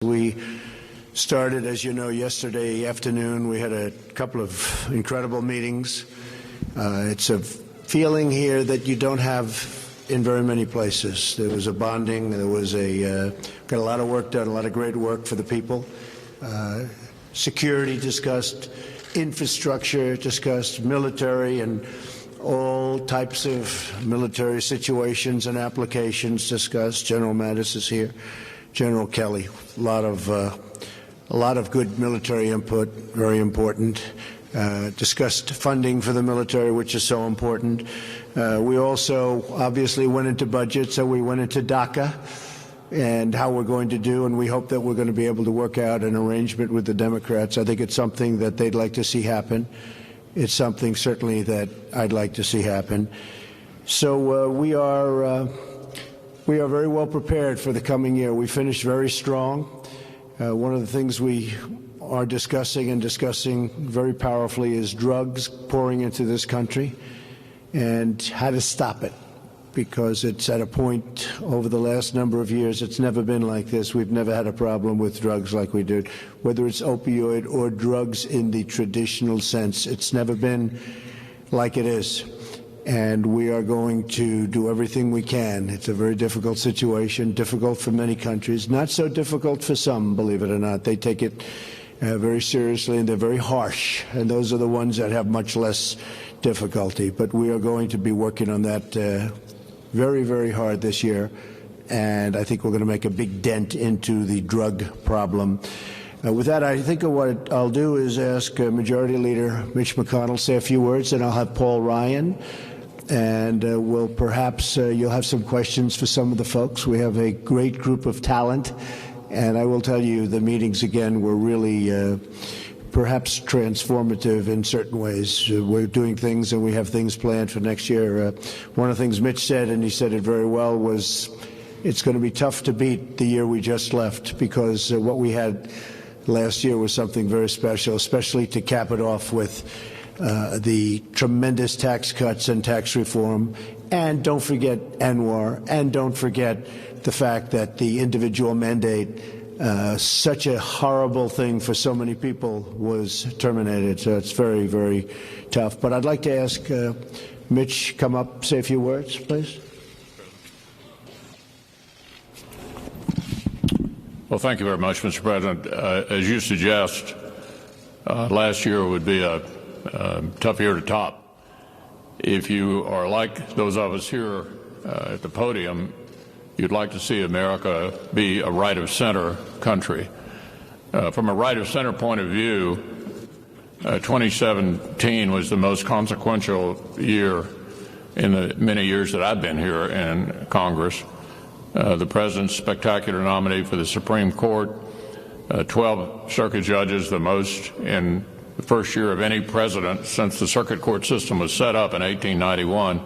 We started, as you know, yesterday afternoon. We had a couple of incredible meetings. It's a feeling here that you don't have in very many places. There was a bonding. There was got a lot of work done, a lot of great work for the people. Security discussed, infrastructure discussed, military and all types of military situations and applications discussed. General Mattis is here. General Kelly. A lot of good military input, very important. Discussed funding for the military, which is so important. We also obviously went into budget, so we went into DACA and how we're going to do, and we hope that we're going to be able to work out an arrangement with the Democrats. I think it's something that they'd like to see happen. It's something certainly that I'd like to see happen. So we are very well prepared for the coming year. We finished very strong. One of the things we are discussing very powerfully is drugs pouring into this country and how to stop it, because it's at a point over the last number of years, it's never been like this. We've never had a problem with drugs like we did, whether it's opioid or drugs in the traditional sense. It's never been like it is. And we are going to do everything we can. It's a very difficult situation, difficult for many countries, not so difficult for some, believe it or not. They take it very seriously, and they're very harsh, and those are the ones that have much less difficulty. But we are going to be working on that very, very hard this year, and I think we're going to make a big dent into the drug problem. With that, I think what I'll do is ask Majority Leader Mitch McConnell to say a few words, and I'll have Paul Ryan, and we'll perhaps you'll have some questions for some of the folks. We have a great group of talent, and I will tell you the meetings again were really perhaps transformative in certain ways. We're doing things, and we have things planned for next year. One of the things Mitch said, and he said it very well, was it's going to be tough to beat the year we just left, because what we had last year was something very special, especially to cap it off with the tremendous tax cuts and tax reform. And don't forget Anwar, and don't forget the fact that the individual mandate, such a horrible thing for so many people, was terminated. So it's very, very tough. But I'd like to ask Mitch come up, say a few words, please. Well, thank you very much, Mr. President. As you suggest, last year would be a tough year to top. If you are like those of us here at the podium, you'd like to see America be a right-of-center country. From a right-of-center point of view, 2017 was the most consequential year in the many years that I've been here in Congress. The President's spectacular nominee for the Supreme Court, 12 circuit judges, the most in the first year of any president since the circuit court system was set up in 1891,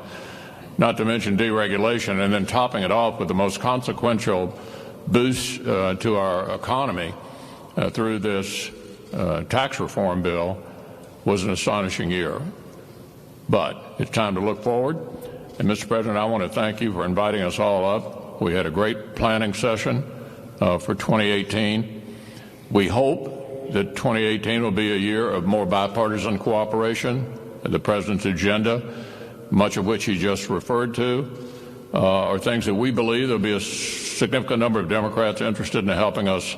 not to mention deregulation, and then topping it off with the most consequential boost to our economy through this tax reform bill was an astonishing year. But it's time to look forward. And, Mr. President, I want to thank you for inviting us all up. We had a great planning session for 2018. We hope that 2018 will be a year of more bipartisan cooperation. The President's agenda, much of which he just referred to, are things that we believe there will be a significant number of Democrats interested in helping us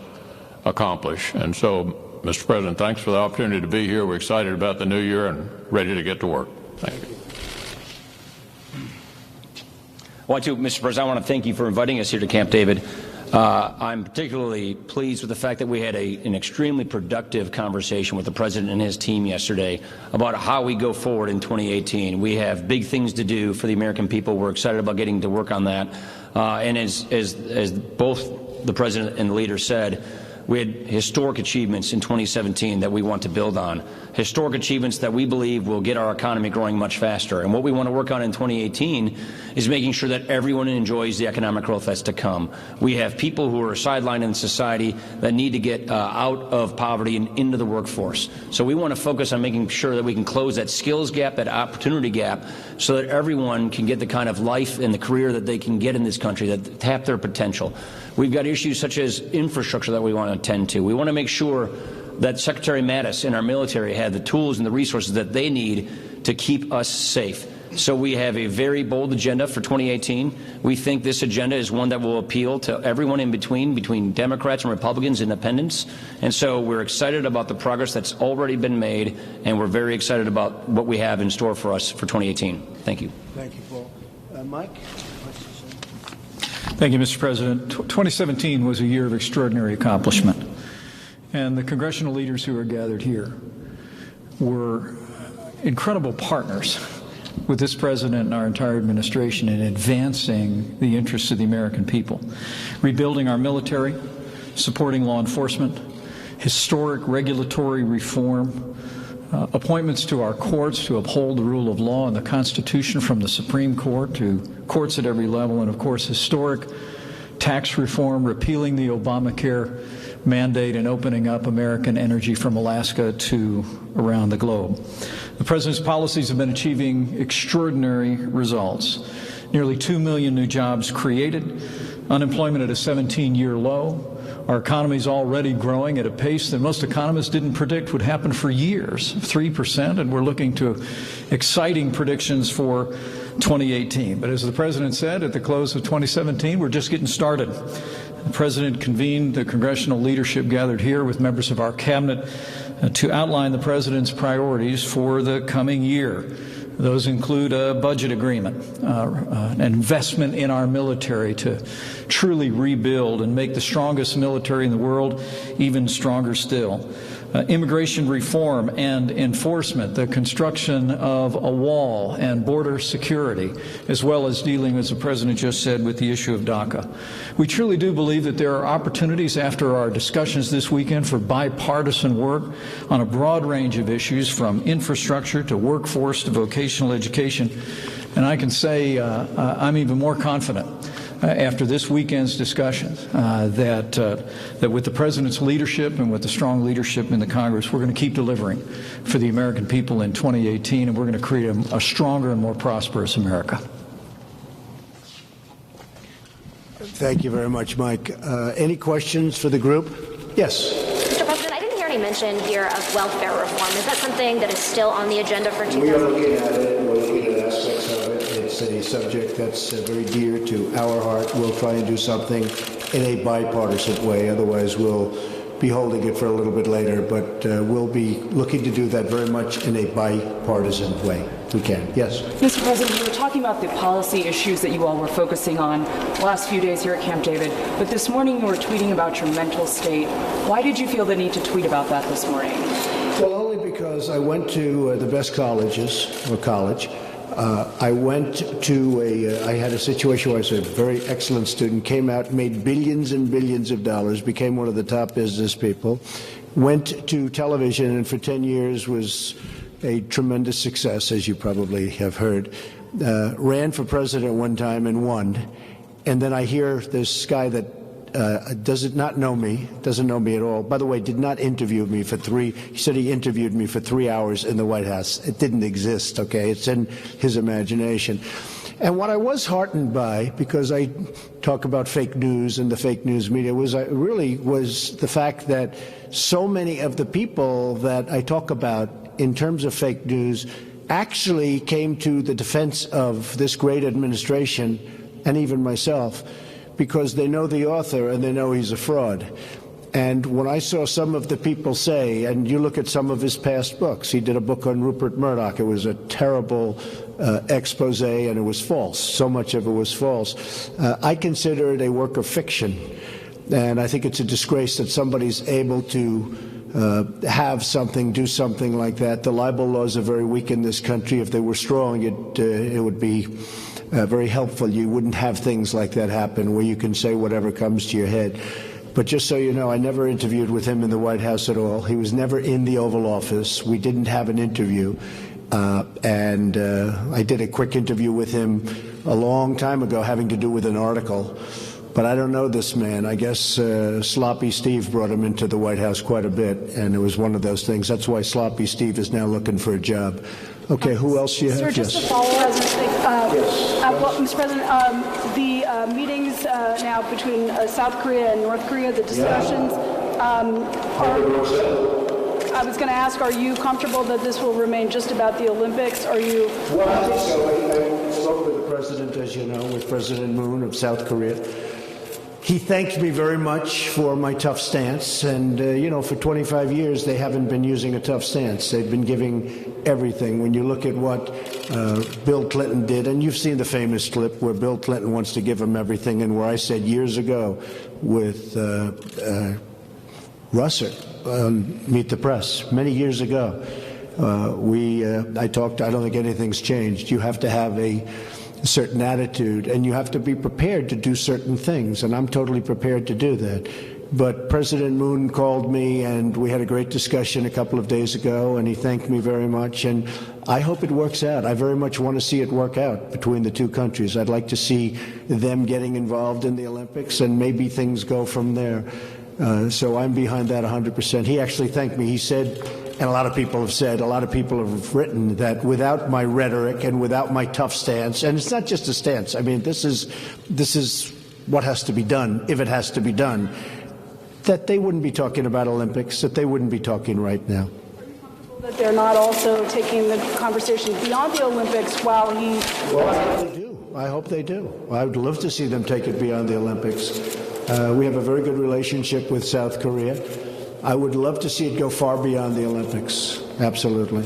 accomplish. And so, Mr. President, thanks for the opportunity to be here. We're excited about the new year and ready to get to work. Thank you. Mr. President, I want to thank you for inviting us here to Camp David. I'm particularly pleased with the fact that we had an extremely productive conversation with the President and his team yesterday about how we go forward in 2018. We have big things to do for the American people. We're excited about getting to work on that. And as both the President and the leader said, We had historic achievements in 2017 that we want to build on, historic achievements that we believe will get our economy growing much faster. And what we want to work on in 2018 is making sure that everyone enjoys the economic growth that's to come. We have people who are sidelined in society that need to get out of poverty and into the workforce. So we want to focus on making sure that we can close that skills gap, that opportunity gap, so that everyone can get the kind of life and the career that they can get in this country, that tap their potential. We've got issues such as infrastructure that we want to attend to. We want to make sure that Secretary Mattis and our military have the tools and the resources that they need to keep us safe. So we have a very bold agenda for 2018. We think this agenda is one that will appeal to everyone in between Democrats and Republicans, independents. And so we're excited about the progress that's already been made, and we're very excited about what we have in store for us for 2018. Thank you. Thank you, Paul. Mike? Thank you, Mr. President. 2017 was a year of extraordinary accomplishment, and the congressional leaders who are gathered here were incredible partners with this president and our entire administration in advancing the interests of the American people, rebuilding our military, supporting law enforcement, historic regulatory reform, appointments to our courts to uphold the rule of law and the Constitution, from the Supreme Court to courts at every level, and of course historic tax reform, repealing the Obamacare mandate and opening up American energy from Alaska to around the globe. The President's policies have been achieving extraordinary results. Nearly 2 million new jobs created, unemployment at a 17-year low. Our economy is already growing at a pace that most economists didn't predict would happen for years, 3%, and we're looking to exciting predictions for 2018. But as the President said at the close of 2017, we're just getting started. The President convened the congressional leadership gathered here with members of our cabinet to outline the President's priorities for the coming year. Those include a budget agreement, an investment in our military to truly rebuild and make the strongest military in the world even stronger still. Immigration reform and enforcement, the construction of a wall and border security, as well as dealing, as the President just said, with the issue of DACA. We truly do believe that there are opportunities after our discussions this weekend for bipartisan work on a broad range of issues, from infrastructure to workforce to vocational education. And I can say I'm even more confident after this weekend's discussions that with the President's leadership and with the strong leadership in the Congress, we're going to keep delivering for the American people in 2018, and we're going to create a stronger and more prosperous America. Thank you very much, Mike. Any questions for the group? Yes. Mr. President, I didn't hear any mention here of welfare reform. Is that something that is still on the agenda for 2018? We are looking at it. We're looking at aspects of it. It's a subject that's very dear to our heart. We'll try and do something in a bipartisan way. Otherwise, we'll be holding it for a little bit later. But we'll be looking to do that very much in a bipartisan way. We can. Yes. Mr. President, you were talking about the policy issues that you all were focusing on the last few days here at Camp David. But this morning you were tweeting about your mental state. Why did you feel the need to tweet about that this morning? Well, only because I went to the best colleges, or college. I went to I had a situation where I was a very excellent student, came out, made billions and billions of dollars, became one of the top business people, went to television, and for 10 years was a tremendous success, as you probably have heard. Ran for president one time and won. And then I hear this guy that doesn't know me at all. By the way, did not interview me he said he interviewed me for 3 hours in the White House. It didn't exist, okay? It's in his imagination. And what I was heartened by, because I talk about fake news and the fake news media, was the fact that so many of the people that I talk about in terms of fake news actually came to the defense of this great administration and even myself, because they know the author and they know he's a fraud. And when I saw some of the people say, and you look at some of his past books, he did a book on Rupert Murdoch. It was a terrible expose, and it was false. So much of it was false. I consider it a work of fiction, and I think it's a disgrace that somebody's able to do something like that. The libel laws are very weak in this country. If they were strong, it would be very helpful. You wouldn't have things like that happen where you can say whatever comes to your head. But just so you know, I never interviewed with him in the White House at all. He was never in the Oval Office. We didn't have an interview. I did a quick interview with him a long time ago having to do with an article. But I don't know this man. I guess Sloppy Steve brought him into the White House quite a bit, and it was one of those things. That's why Sloppy Steve is now looking for a job. Okay, who else do you have? Sir, just to follow up, Mr. President, the meetings now between South Korea and North Korea, the discussions, I was going to ask, are you comfortable that this will remain just about the Olympics? Are you? Well, I think so. I spoke with the president, as you know, with President Moon of South Korea. He thanked me very much for my tough stance, and for 25 years they haven't been using a tough stance. They've been giving everything. When you look at what Bill Clinton did, and you've seen the famous clip where Bill Clinton wants to give him everything, and where I said years ago with Russer, Meet the Press, many years ago, I talked. I don't think anything's changed. You have to have a certain attitude, and you have to be prepared to do certain things, and I'm totally prepared to do that. But President Moon called me, and we had a great discussion a couple of days ago, and he thanked me very much, and I hope it works out. I very much want to see it work out between the two countries. I'd like to see them getting involved in the Olympics, and maybe things go from there. So I'm behind that 100%. He actually thanked me. He said, and a lot of people have said, a lot of people have written that without my rhetoric and without my tough stance, and it's not just a stance. I mean, this is what has to be done, if it has to be done, that they wouldn't be talking about Olympics, that they wouldn't be talking right now. Are you comfortable that they're not also taking the conversation beyond the Olympics while he... Well, I hope they do. I hope they do. I would love to see them take it beyond the Olympics. We have a very good relationship with South Korea. I would love to see it go far beyond the Olympics. Absolutely.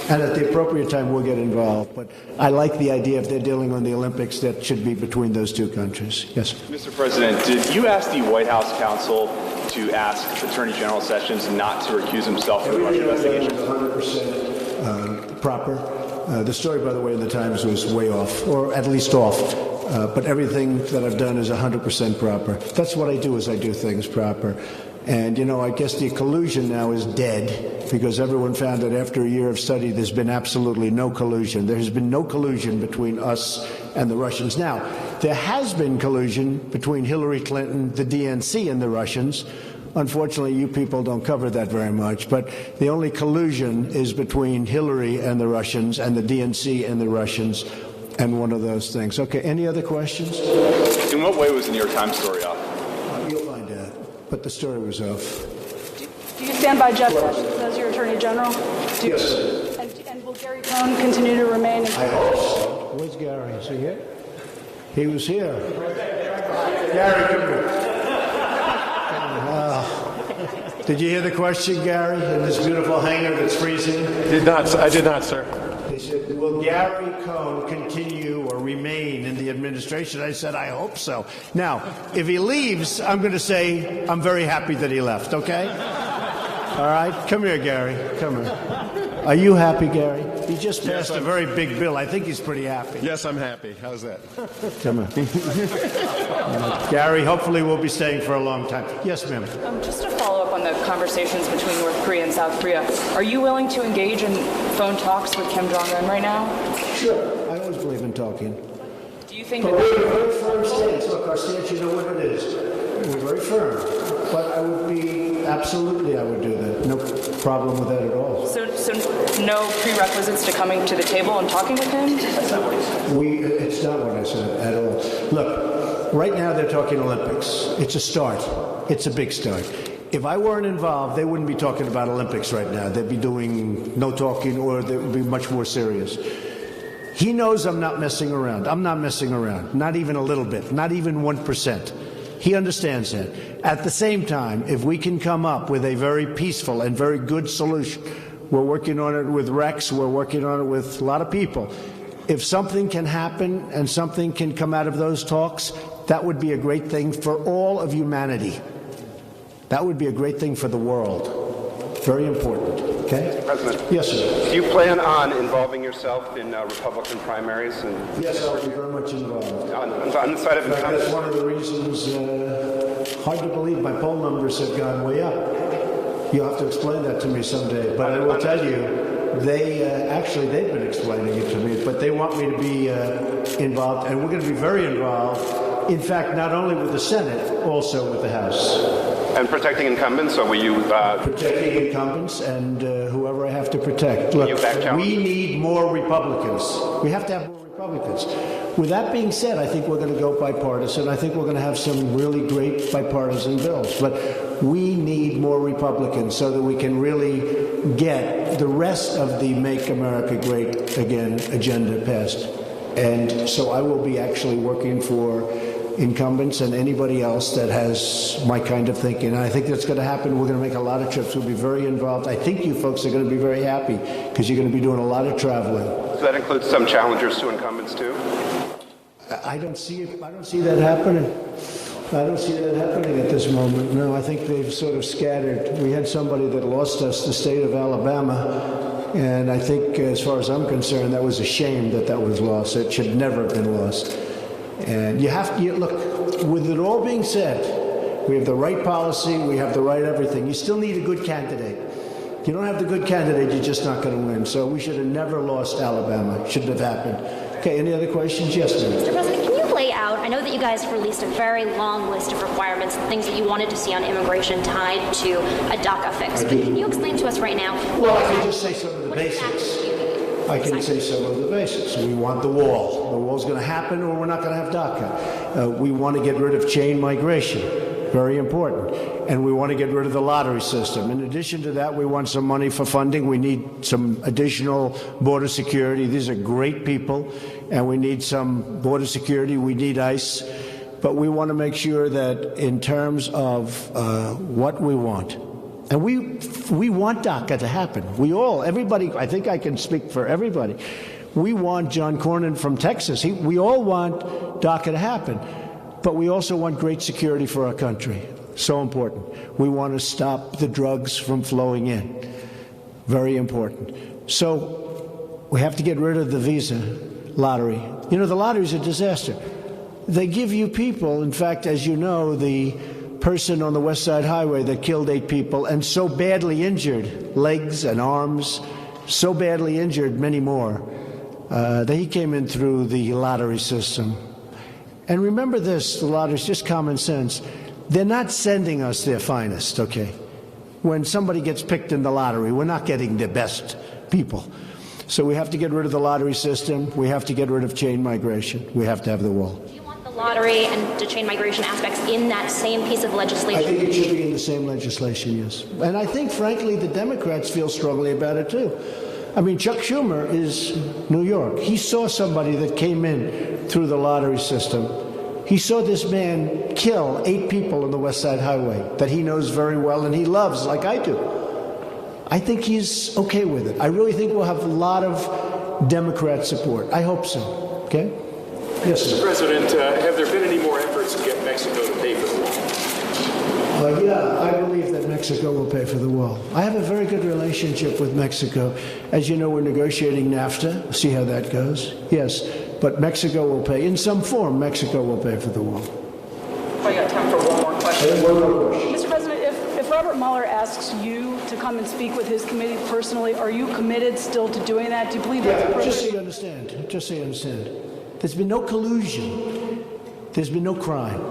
And at the appropriate time, we'll get involved. But I like the idea if they're dealing on the Olympics, that should be between those two countries. Yes. Mr. President, did you ask the White House counsel to ask Attorney General Sessions not to recuse himself from the Russia investigation? 100% proper. The story, by the way, in the Times was way off, or at least off. But everything that I've done is 100% proper. That's what I do, is I do things proper. And, I guess the collusion now is dead, because everyone found that after a year of study, there's been absolutely no collusion. There has been no collusion between us and the Russians. Now, there has been collusion between Hillary Clinton, the DNC, and the Russians. Unfortunately, you people don't cover that very much, but the only collusion is between Hillary and the Russians and the DNC and the Russians, and one of those things. Okay, any other questions? In what way was the New York Times story off? You'll find out, but the story was off. Do you stand by Jeff Sessions as your Attorney General? Yes. And will Gary Cohn continue to remain? I hope so. Where's Gary? Is he here? He was here. Gary, come here. Did you hear the question, Gary, in this beautiful hangar that's freezing? I did not, sir. They said, will Gary Cohn continue or remain in the administration? I said, I hope so. Now, if he leaves, I'm going to say I'm very happy that he left, okay? All right? Come here, Gary. Come here. Are you happy, Gary? He just passed a very big bill. I think he's pretty happy. Yes, I'm happy. How's that? Come on. Gary, hopefully we'll be staying for a long time. Yes, ma'am. Just to follow up on the conversations between North Korea and South Korea, are you willing to engage in phone talks with Kim Jong-un right now? Sure. I always believe in talking. Do you think But we have a very firm stance. Look, our stance, you know what it is. We're very firm. But I would do that. No problem with that at all. So no prerequisites to coming to the table and talking with him? It's not what I said at all. Look, right now they're talking Olympics. It's a start. It's a big start. If I weren't involved, they wouldn't be talking about Olympics right now. They'd be doing no talking, or they would be much more serious. He knows I'm not messing around. I'm not messing around. Not even a little bit. Not even 1%. He understands that. At the same time, if we can come up with a very peaceful and very good solution, we're working on it with Rex, we're working on it with a lot of people. If something can happen and something can come out of those talks, that would be a great thing for all of humanity. That would be a great thing for the world. Very important. Okay? President. Yes, sir. Do you plan on involving yourself in Republican primaries? Yes, I'll be very much involved. On the side of that's one of the reasons hard to believe my poll numbers have gone way up. You'll have to explain that to me someday. But I will tell you, they've been explaining it to me, but they want me to be involved, and we're going to be very involved. In fact, not only with the Senate, also with the House. And protecting incumbents, or will you... Protecting incumbents and whoever I have to protect. Look, we need more Republicans. We have to have more Republicans. With that being said, I think we're going to go bipartisan. I think we're going to have some really great bipartisan bills. But we need more Republicans so that we can really get the rest of the Make America Great Again agenda passed. And so I will be actually working for incumbents and anybody else that has my kind of thinking. And I think that's going to happen. We're going to make a lot of trips. We'll be very involved. I think you folks are going to be very happy because you're going to be doing a lot of traveling. So that includes some challengers to incumbents too? I don't see that happening. I don't see that happening at this moment. No, I think they've sort of scattered. We had somebody that lost us, the state of Alabama, and I think, as far as I'm concerned, that was a shame that that was lost. It should never have been lost. And you have to look. With it all being said, we have the right policy. We have the right everything. You still need a good candidate. If you don't have the good candidate, you're just not going to win. So we should have never lost Alabama. It shouldn't have happened. Okay. Any other questions? Yes, ma'am. Mr. President, can you lay out? I know that you guys released a very long list of requirements, things that you wanted to see on immigration tied to a DACA fix. But can you explain to us right now? Well, I can just say some of the basics. I can say some of the basics. We want the wall. The wall's going to happen or we're not going to have DACA. We want to get rid of chain migration. Very important. And we want to get rid of the lottery system. In addition to that, we want some money for funding. We need some additional border security. These are great people, and we need some border security. We need ICE. But we want to make sure that in terms of what we want, and we want DACA to happen. Everybody, I think I can speak for everybody. We want John Cornyn from Texas. We all want DACA to happen. But we also want great security for our country. So important. We want to stop the drugs from flowing in. Very important. So we have to get rid of the visa lottery. You know, the lottery is a disaster. They give you people, in fact, as you know, the person on the West Side Highway that killed 8 people and so badly injured, legs and arms, so badly injured, many more, that he came in through the lottery system. And remember this, the lottery is just common sense. They're not sending us their finest, okay? When somebody gets picked in the lottery, we're not getting the best people. So we have to get rid of the lottery system. We have to get rid of chain migration. We have to have the wall. Do you want the lottery and the chain migration aspects in that same piece of legislation? I think it should be in the same legislation, yes. And I think, frankly, the Democrats feel strongly about it, too. I mean, Chuck Schumer is New York. He saw somebody that came in through the lottery system. He saw this man kill 8 people on the West Side Highway that he knows very well and he loves, like I do. I think he's okay with it. I really think we'll have a lot of Democrat support. I hope so. Okay? Yes, Mr. President, have there been any more efforts to get Mexico to pay for the wall? Yeah, I believe that Mexico will pay for the wall. I have a very good relationship with Mexico. As you know, we're negotiating NAFTA. We'll see how that goes. Yes, but Mexico will pay. In some form, Mexico will pay for the wall. I got time for one more question. One more question. Mr. President, if Robert Mueller asks you to come and speak with his committee personally, are you committed still to doing that? Do you believe that's appropriate? Just so you understand. There's been no collusion. There's been no crime.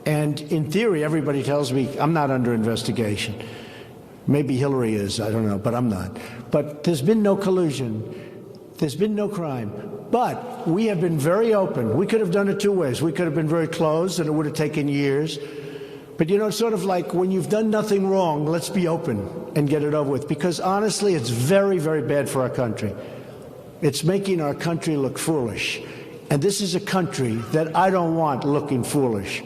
And in theory, everybody tells me I'm not under investigation. Maybe Hillary is, I don't know, but I'm not. But there's been no collusion. There's been no crime. But we have been very open. We could have done it 2 ways. We could have been very closed, and it would have taken years. But, you know, it's sort of like when you've done nothing wrong, let's be open and get it over with. Because, honestly, it's very, very bad for our country. It's making our country look foolish. And this is a country that I don't want looking foolish.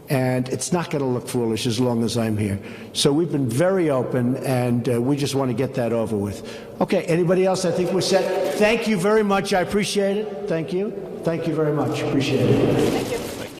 And it's not going to look foolish as long as I'm here. So we've been very open, and we just want to get that over with. Okay, anybody else? I think we're set. Thank you very much. I appreciate it. Thank you. Thank you very much. Appreciate it. Thank you.